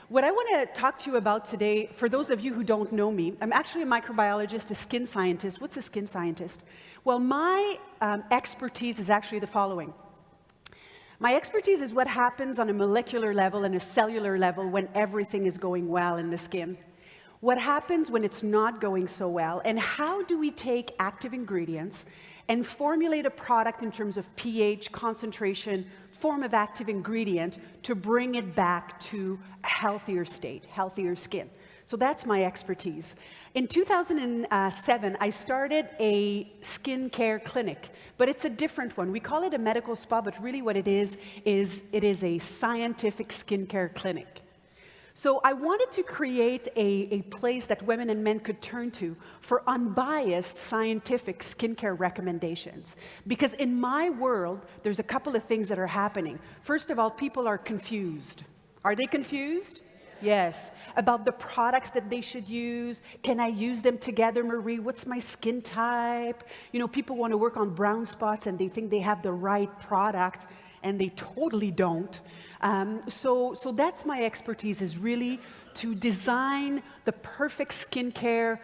What I want to talk to you about today, for those of you who don't know me, I'm actually a microbiologist, a skin scientist. What's a skin scientist? Well, my expertise is actually the following. My expertise is what happens on a molecular level and a cellular level when everything is going well in the skin. What happens when it's not going so well, and how do we take active ingredients and formulate a product in terms of pH, concentration, form of active ingredient to bring it back to a healthier state, healthier skin. So that's my expertise. In 2007, I started a skincare clinic, but it's a different one. We call it a medical spa, but really what it is it is a scientific skincare clinic. So I wanted to create a place that women and men could turn to for unbiased scientific skincare recommendations. Because in my world, there's a couple of things that are happening. First of all, people are confused. Are they confused? Yes. About the products that they should use. Can I use them together, Marie? What's my skin type? You know, people want to work on brown spots and they think they have the right product, and they totally don't. So that's my expertise, is really to design the perfect skincare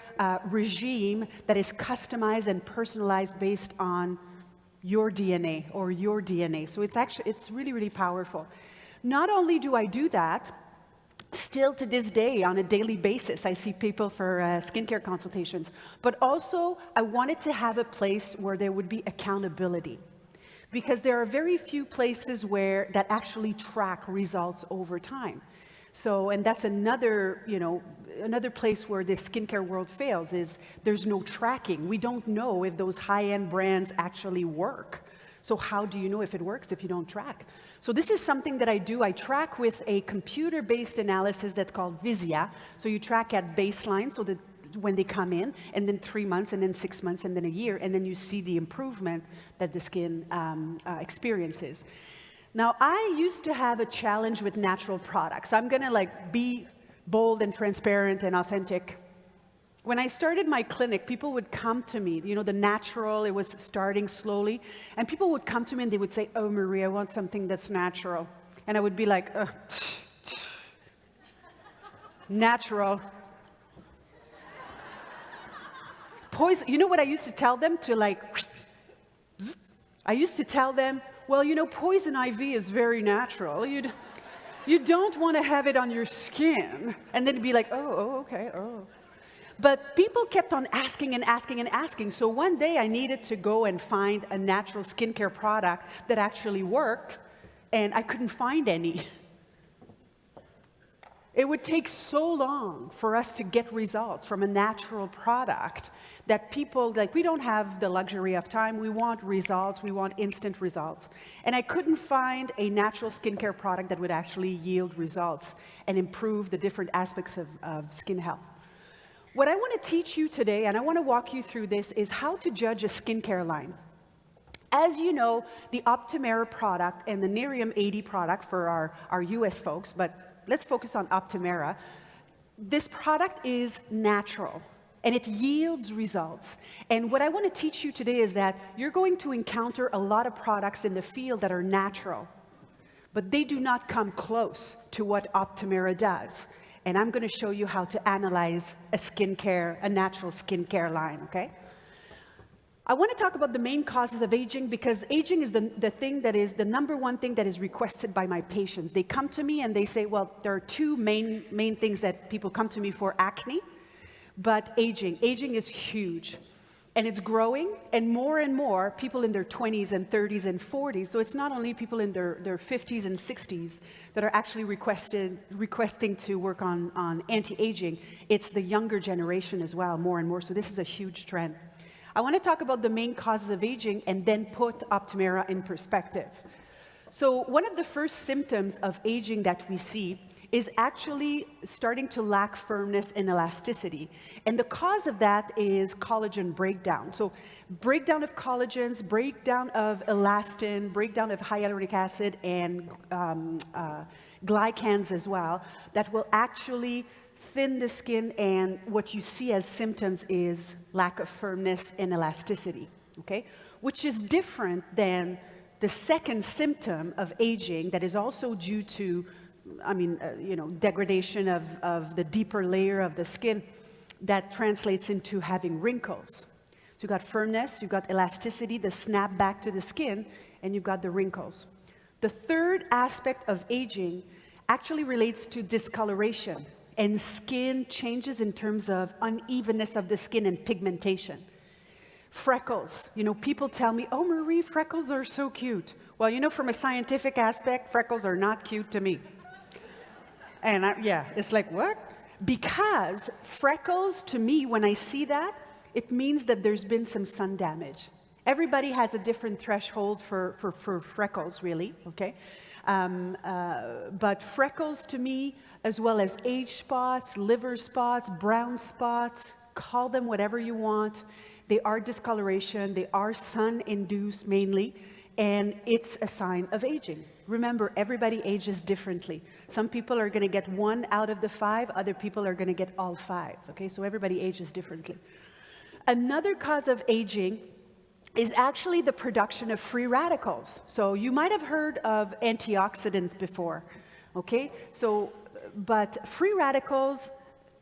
regime that is customized and personalized based on your DNA or your DNA. So it's really, really powerful. Not only do I do that, still to this day, on a daily basis, I see people for skincare consultations, but also I wanted to have a place where there would be accountability. Because there are very few places that actually track results over time. So, and that's another place where the skincare world fails, is there's no tracking. We don't know if those high-end brands actually work. So how do you know if it works if you don't track? So this is something that I do. I track with a computer-based analysis that's called Visia. So you track at baseline, so that when they come in, and then 3 months, and then 6 months, and then a year, and then you see the improvement that the skin experiences. Now, I used to have a challenge with natural products. I'm gonna be bold and transparent and authentic. When I started my clinic, people would come to me, you know, the natural, it was starting slowly, and people would come to me and they would say, "Oh, Marie, I want something that's natural." And I would be like, natural. Poison, you know what I used to tell them? I used to tell them, well, you know, poison ivy is very natural. You don't want to have it on your skin. And then be like, okay. But people kept on asking and asking and asking. So one day I needed to go and find a natural skincare product that actually worked, and I couldn't find any. It would take so long for us to get results from a natural product that people, we don't have the luxury of time. We want results. We want instant results. And I couldn't find a natural skincare product that would actually yield results and improve the different aspects of skin health. What I want to teach you today, and I want to walk you through this, is how to judge a skincare line. As you know, the Optimera product and the Nerium 80 product for our US folks, but let's focus on Optimera. This product is natural, and it yields results. And what I want to teach you today is that you're going to encounter a lot of products in the field that are natural, but they do not come close to what Optimera does. And I'm going to show you how to analyze a natural skincare line, okay? I want to talk about the main causes of aging, because aging is the number one thing that is requested by my patients. They come to me and they say, well, there are two main things that people come to me for: acne, but aging. Aging is huge, and it's growing, and more people in their 20s and 30s and 40s. So it's not only people in their 50s and 60s that are actually requesting to work on anti-aging. It's the younger generation as well, more and more. So this is a huge trend. I want to talk about the main causes of aging and then put Optimera in perspective. So one of the first symptoms of aging that we see is actually starting to lack firmness and elasticity. And the cause of that is collagen breakdown. So breakdown of collagens, breakdown of elastin, breakdown of hyaluronic acid and glycans as well, that will actually thin the skin, and what you see as symptoms is lack of firmness and elasticity, okay? Which is different than the second symptom of aging that is also due to degradation of the deeper layer of the skin that translates into having wrinkles. So you've got firmness, you've got elasticity, the snap back to the skin, and you've got the wrinkles. The third aspect of aging actually relates to discoloration and skin changes in terms of unevenness of the skin and pigmentation. Freckles, people tell me, oh, Marie, freckles are so cute. Well, from a scientific aspect, freckles are not cute to me. And it's like, what? Because freckles, to me, when I see that, it means that there's been some sun damage. Everybody has a different threshold for freckles, really, okay? But freckles, to me, as well as age spots, liver spots, brown spots, call them whatever you want, they are discoloration, they are sun-induced mainly, and it's a sign of aging. Remember, everybody ages differently. Some people are going to get 1 out of the 5, other people are going to get all 5, okay? So everybody ages differently. Another cause of aging is actually the production of free radicals. So you might have heard of antioxidants before, okay? But free radicals,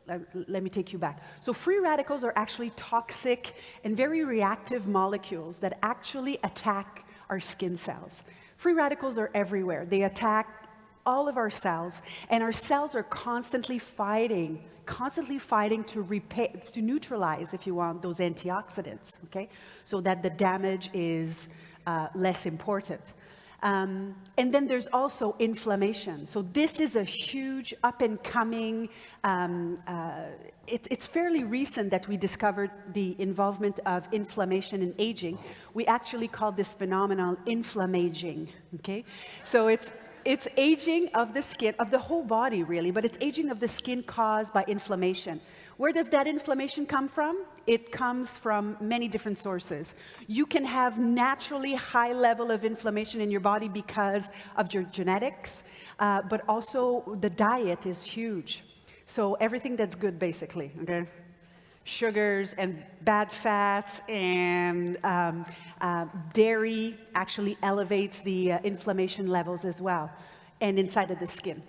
let me take you back. So free radicals are actually toxic and very reactive molecules that actually attack our skin cells. Free radicals are everywhere. They attack all of our cells, and our cells are constantly fighting to neutralize, if you want, those antioxidants, okay? So that the damage is less important. And then there's also inflammation. So this is a huge up-and-coming, it's fairly recent that we discovered the involvement of inflammation in aging. We actually call this phenomenon inflammaging, okay? So it's aging of the skin, of the whole body really, but it's aging of the skin caused by inflammation. Where does that inflammation come from? It comes from many different sources. You can have naturally high level of inflammation in your body because of your genetics, but also the diet is huge. So everything that's good, basically, okay? Sugars and bad fats and dairy actually elevates the inflammation levels as well, and inside of the skin.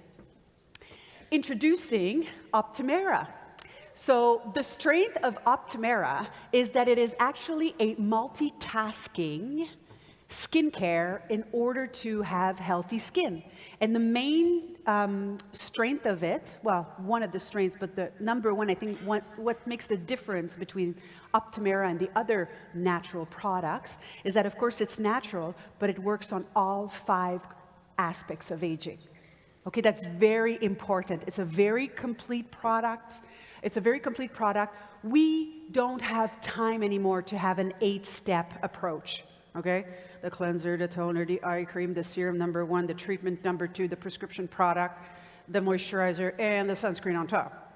Introducing Optimera. So the strength of Optimera is that it is actually a multitasking skincare in order to have healthy skin. And the main strength of it, well, one of the strengths, but the number one, I think what makes the difference between Optimera and the other natural products is that, of course, it's natural, but it works on all 5 aspects of aging. Okay, that's very important. It's a very complete product. We don't have time anymore to have an 8-step approach, okay? The cleanser, the toner, the eye cream, the serum number 1, the treatment number 2, the prescription product, the moisturizer, and the sunscreen on top.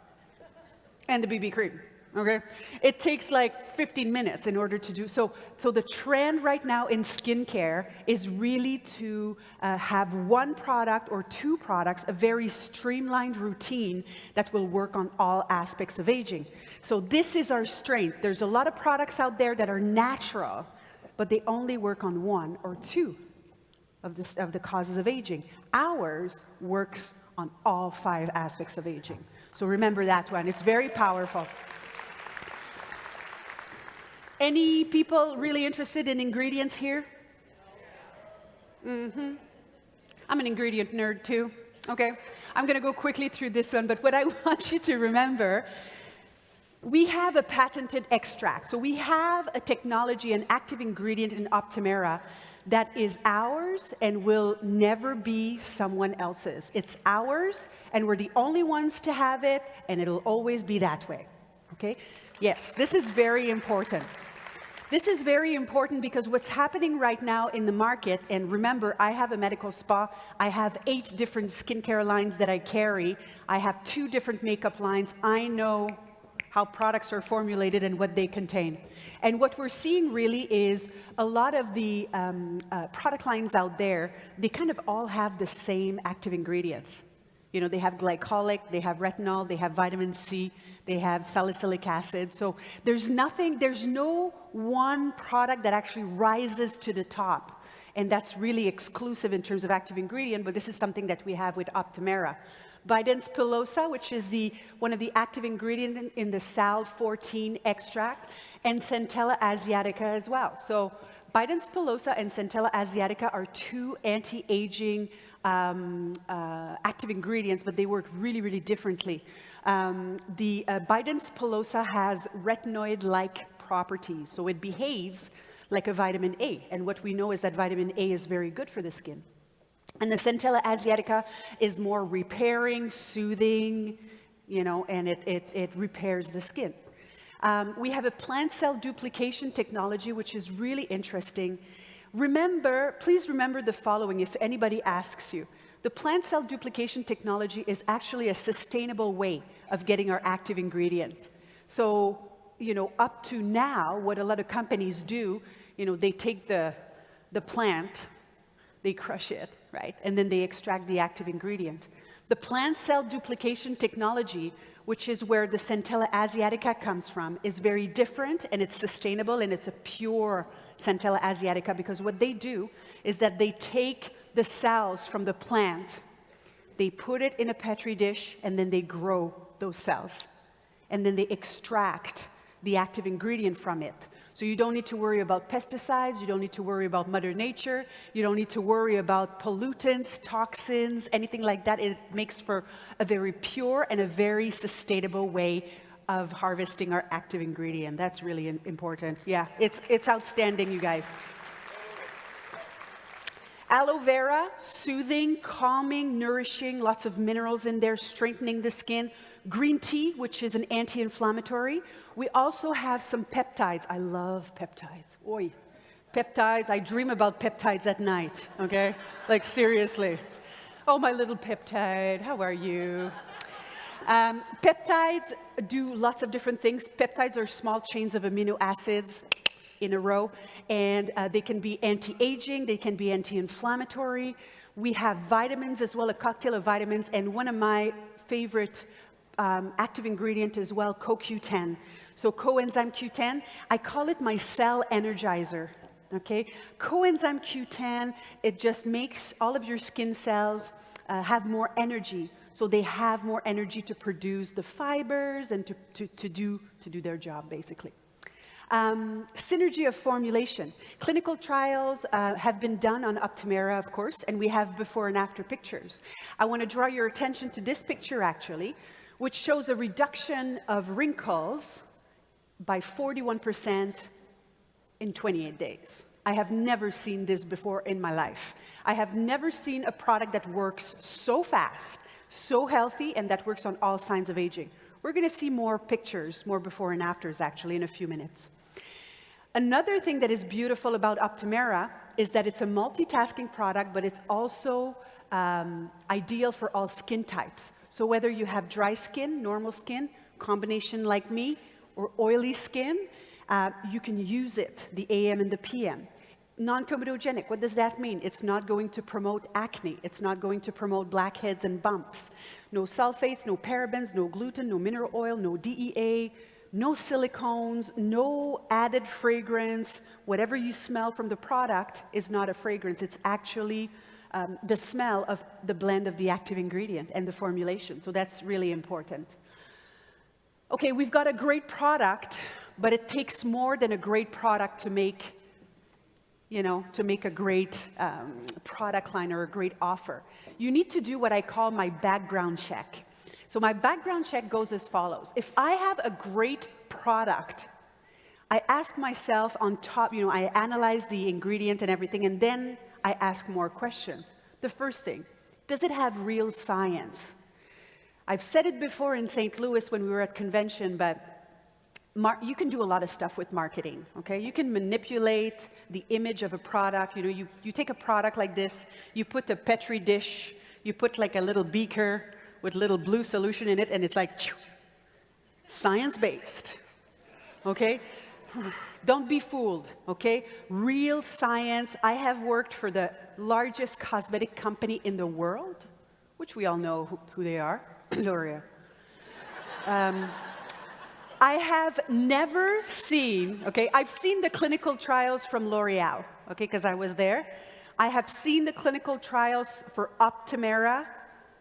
And the BB cream, okay? It takes like 15 minutes in order to do so. So the trend right now in skincare is really to have 1 product or 2 products, a very streamlined routine that will work on all aspects of aging. So this is our strength. There's a lot of products out there that are natural, but they only work on 1 or 2 of the causes of aging. Ours works on all 5 aspects of aging. So remember that one. It's very powerful. Any people really interested in ingredients here? Mm-hmm. I'm an ingredient nerd too. Okay. I'm going to go quickly through this one, but what I want you to remember, we have a patented extract. So we have a technology, an active ingredient in Optimera that is ours and will never be someone else's. It's ours, and we're the only ones to have it, and it'll always be that way. Okay? Yes, this is very important. This is very important because what's happening right now in the market, and remember, I have a medical spa. I have 8 different skincare lines that I carry. I have 2 different makeup lines. I know how products are formulated and what they contain. And what we're seeing really is a lot of the product lines out there, they kind of all have the same active ingredients. You know, they have glycolic, they have retinol, they have vitamin C, they have salicylic acid. So there's no one product that actually rises to the top and that's really exclusive in terms of active ingredient, but this is something that we have with Optimera. Bidens pilosa, which is one of the active ingredients in the Sal 14 extract, and Centella asiatica as well. So Bidens pilosa and Centella asiatica are two anti-aging active ingredients, but they work really, really differently. The Bidens pilosa has retinoid-like properties, so it behaves like a vitamin A, and what we know is that vitamin A is very good for the skin. And the Centella asiatica is more repairing, soothing, and it repairs the skin. We have a plant cell duplication technology, which is really interesting. Please remember the following if anybody asks you. The plant cell duplication technology is actually a sustainable way of getting our active ingredient. So, up to now, what a lot of companies do, they take the plant, they crush it, right? And then they extract the active ingredient. The plant cell duplication technology, which is where the Centella asiatica comes from, is very different, and it's sustainable, and it's a pure Centella asiatica, because what they do is that they take the cells from the plant, they put it in a Petri dish, and then they grow those cells. And then they extract the active ingredient from it. So you don't need to worry about pesticides, you don't need to worry about Mother Nature, you don't need to worry about pollutants, toxins, anything like that. It makes for a very pure and a very sustainable way of harvesting our active ingredient. That's really important. Yeah, it's outstanding, you guys. Aloe vera, soothing, calming, nourishing, lots of minerals in there, strengthening the skin. Green tea, which is an anti-inflammatory. We also have some peptides. I love peptides. Oy. Peptides, I dream about peptides at night, okay? Like, seriously. Oh, my little peptide, how are you? Peptides do lots of different things. Peptides are small chains of amino acids in a row, and they can be anti-aging, they can be anti-inflammatory. We have vitamins as well, a cocktail of vitamins, and one of my favorite active ingredient as well, CoQ10. So coenzyme Q10, I call it my cell energizer, okay? Coenzyme Q10, it just makes all of your skin cells have more energy. So they have more energy to produce the fibers and to do their job, basically. Synergy of formulation. Clinical trials have been done on Optimera, of course, and we have before and after pictures. I want to draw your attention to this picture, actually, which shows a reduction of wrinkles by 41% in 28 days. I have never seen this before in my life. I have never seen a product that works so fast, so healthy, and that works on all signs of aging. We're going to see more pictures, more before and afters, actually, in a few minutes. Another thing that is beautiful about Optimera is that it's a multitasking product, but it's also ideal for all skin types. So whether you have dry skin, normal skin, combination like me, or oily skin, you can use it, the AM and the PM. Non-comedogenic, what does that mean? It's not going to promote acne. It's not going to promote blackheads and bumps. No sulfates, no parabens, no gluten, no mineral oil, no DEA, no silicones, no added fragrance. Whatever you smell from the product is not a fragrance. It's actually the smell of the blend of the active ingredient and the formulation. So that's really important. Okay, we've got a great product, but it takes more than a great product to make a great product line or a great offer. You need to do what I call my background check. So my background check goes as follows. If I have a great product, I ask myself on top, I analyze the ingredient and everything, and then I ask more questions. The first thing, does it have real science? I've said it before in St. Louis when we were at convention, but you can do a lot of stuff with marketing, okay? You can manipulate the image of a product. You take a product like this, you put a Petri dish, you put like a little beaker with little blue solution in it, and it's like, science-based, okay? Don't be fooled, okay? Real science. I have worked for the largest cosmetic company in the world, which we all know who they are, L'Oreal. I have never seen, okay, I've seen the clinical trials from L'Oreal, okay, because I was there. I have seen the clinical trials for Optimera.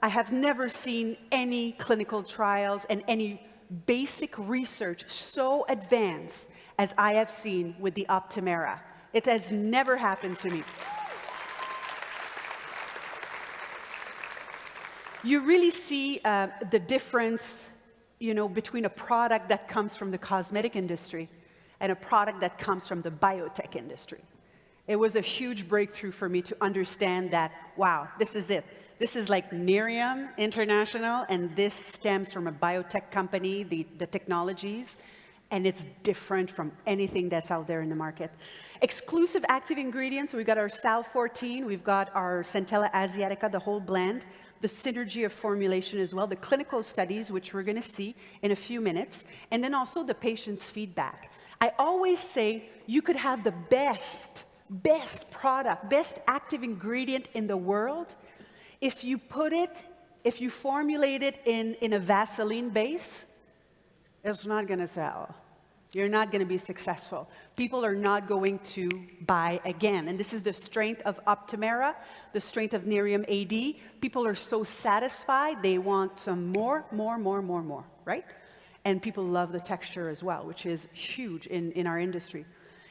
I have never seen any clinical trials and any basic research so advanced as I have seen with the Optimera. It has never happened to me. You really see the difference, between a product that comes from the cosmetic industry and a product that comes from the biotech industry. It was a huge breakthrough for me to understand that, wow, this is it. This is like Nerium International, and this stems from a biotech company, the technologies, and it's different from anything that's out there in the market. Exclusive active ingredients, we've got our Sal 14, we've got our Centella Asiatica, the whole blend, the synergy of formulation as well, the clinical studies, which we're going to see in a few minutes, and then also the patient's feedback. I always say you could have the best product, best active ingredient in the world. If you formulate it in a Vaseline base, it's not going to sell. You're not going to be successful. People are not going to buy again. And this is the strength of Optimera, the strength of Nerium AD. People are so satisfied, they want some more, right? And people love the texture as well, which is huge in our industry.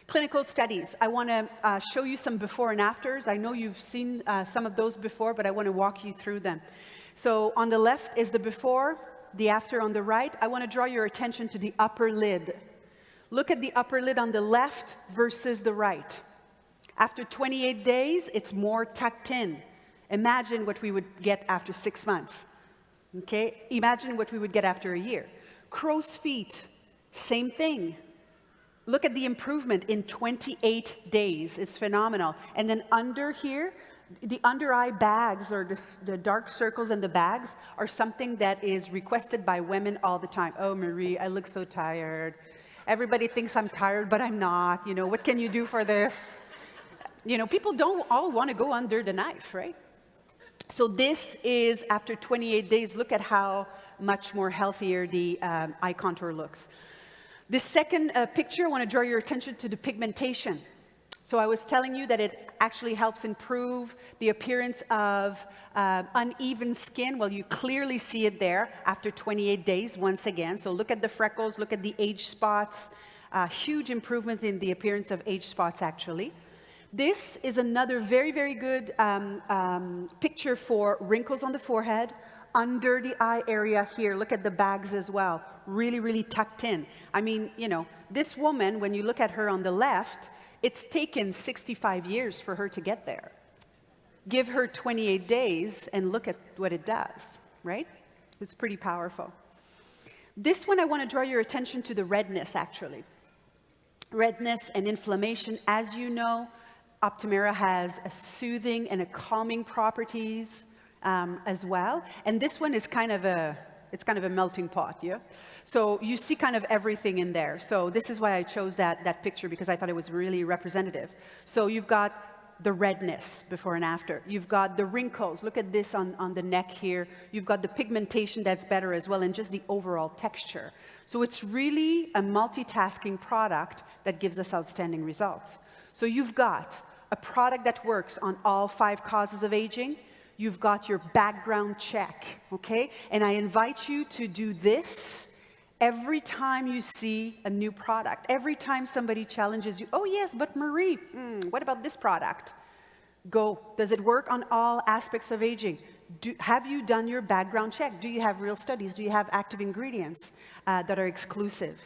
Clinical studies. I want to show you some before and afters. I know you've seen some of those before, but I want to walk you through them. So on the left is the before, the after on the right. I want to draw your attention to the upper lid. Look at the upper lid on the left versus the right. After 28 days, it's more tucked in. Imagine what we would get after 6 months. Okay? Imagine what we would get after a year. Crow's feet, same thing. Look at the improvement in 28 days. It's phenomenal. And then under here, the under eye bags, or the dark circles and the bags, are something that is requested by women all the time. Oh, Marie, I look so tired. Everybody thinks I'm tired, but I'm not. What can you do for this? People don't all want to go under the knife, right? So this is after 28 days. Look at how much more healthier the eye contour looks. This second picture, I want to draw your attention to the pigmentation. So I was telling you that it actually helps improve the appearance of uneven skin. Well, you clearly see it there after 28 days once again. So look at the freckles, look at the age spots. Huge improvement in the appearance of age spots, actually. This is another very, very good picture for wrinkles on the forehead, under the eye area here. Look at the bags as well. Really, really tucked in. I mean, this woman, when you look at her on the left, it's taken 65 years for her to get there. Give her 28 days and look at what it does, right? It's pretty powerful. This one, I want to draw your attention to the redness, actually. Redness and inflammation. As you know, Optimera has a soothing and a calming properties as well. And this one is kind of a melting pot, yeah? So you see kind of everything in there. So this is why I chose that picture, because I thought it was really representative. So you've got the redness before and after. You've got the wrinkles. Look at this on the neck here. You've got the pigmentation that's better as well, and just the overall texture. So it's really a multitasking product that gives us outstanding results. So you've got a product that works on all 5 causes of aging. You've got your background check, okay? And I invite you to do this every time you see a new product. Every time somebody challenges you, oh yes, but Marie, what about this product? Go, does it work on all aspects of aging? Have you done your background check? Do you have real studies? Do you have active ingredients that are exclusive?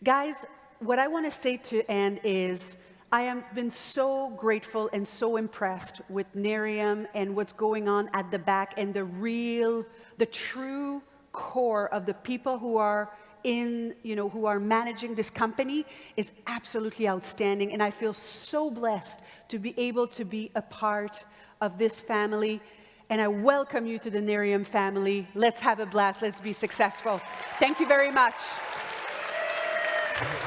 Guys, what I want to say to end is, I have been so grateful and so impressed with Nerium and what's going on at the back, and the true core of the people who are who are managing this company is absolutely outstanding. And I feel so blessed to be able to be a part of this family. And I welcome you to the Nerium family. Let's have a blast. Let's be successful. Thank you very much.